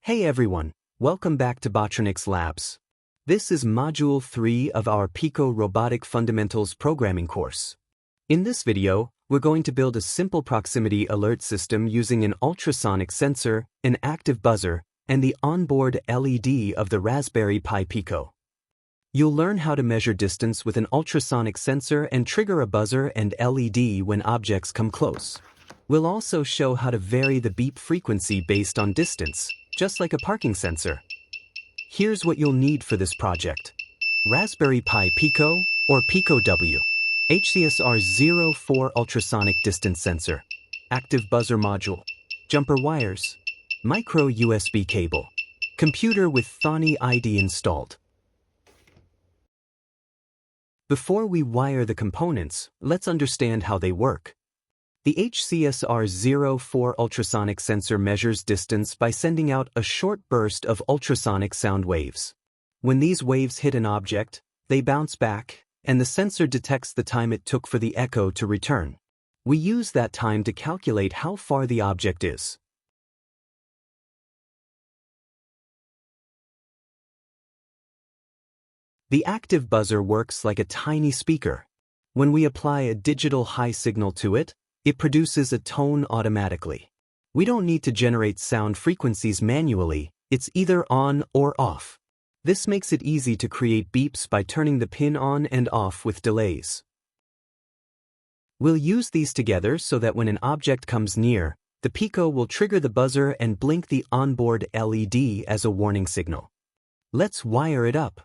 Hey everyone, welcome back to Botronix Labs. This is Module 3 of our Pico Robotic Fundamentals programming course. In this video, we're going to build a simple proximity alert system using an ultrasonic sensor, an active buzzer, and the onboard LED of the Raspberry Pi Pico. You'll learn how to measure distance with an ultrasonic sensor and trigger a buzzer and LED when objects come close. We'll also show how to vary the beep frequency based on distance, just like a parking sensor. Here's what you'll need for this project. Raspberry Pi Pico, or Pico W. HCSR04 ultrasonic distance sensor. Active buzzer module. Jumper wires. Micro USB cable. Computer with Thonny IDE installed. Before we wire the components, let's understand how they work. The HCSR04 ultrasonic sensor measures distance by sending out a short burst of ultrasonic sound waves. When these waves hit an object, they bounce back, and the sensor detects the time it took for the echo to return. We use that time to calculate how far the object is. The active buzzer works like a tiny speaker. When we apply a digital high signal to it, it produces a tone automatically. We don't need to generate sound frequencies manually, it's either on or off. This makes it easy to create beeps by turning the pin on and off with delays. We'll use these together so that when an object comes near, the Pico will trigger the buzzer and blink the onboard LED as a warning signal. Let's wire it up.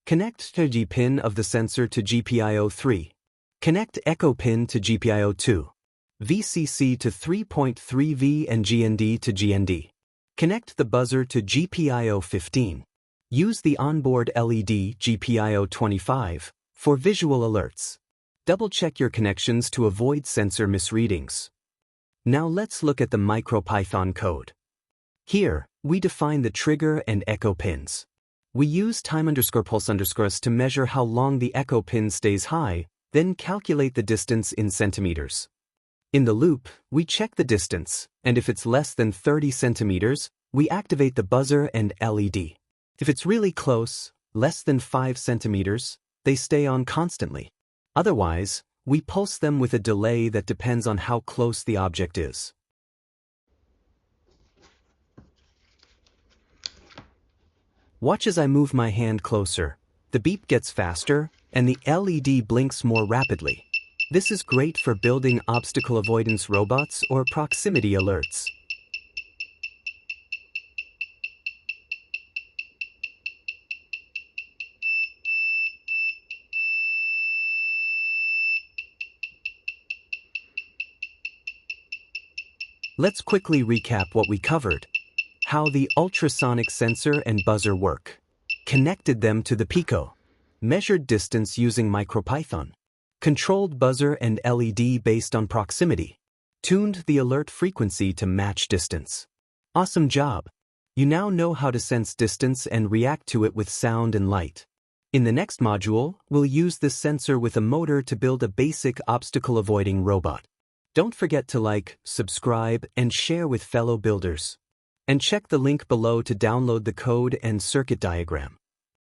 Connect the G pin of the sensor to GPIO 3. Connect echo pin to GPIO 2. VCC to 3.3V and GND to GND. Connect the buzzer to GPIO 15. Use the onboard LED GPIO 25 for visual alerts. Double-check your connections to avoid sensor misreadings. Now let's look at the MicroPython code. Here, we define the trigger and echo pins. We use time_pulse_ to measure how long the echo pin stays high, then calculate the distance in centimeters. In the loop, we check the distance, and if it's less than 30 centimeters, we activate the buzzer and LED. If it's really close, less than 5 centimeters, they stay on constantly. Otherwise, we pulse them with a delay that depends on how close the object is. Watch as I move my hand closer. The beep gets faster, and the LED blinks more rapidly. This is great for building obstacle avoidance robots or proximity alerts. Let's quickly recap what we covered. How the ultrasonic sensor and buzzer work. Connected them to the Pico. Measured distance using MicroPython. Controlled buzzer and LED based on proximity. Tuned the alert frequency to match distance. Awesome job! You now know how to sense distance and react to it with sound and light. In the next module, we'll use this sensor with a motor to build a basic obstacle-avoiding robot. Don't forget to like, subscribe, and share with fellow builders. And check the link below to download the code and circuit diagram.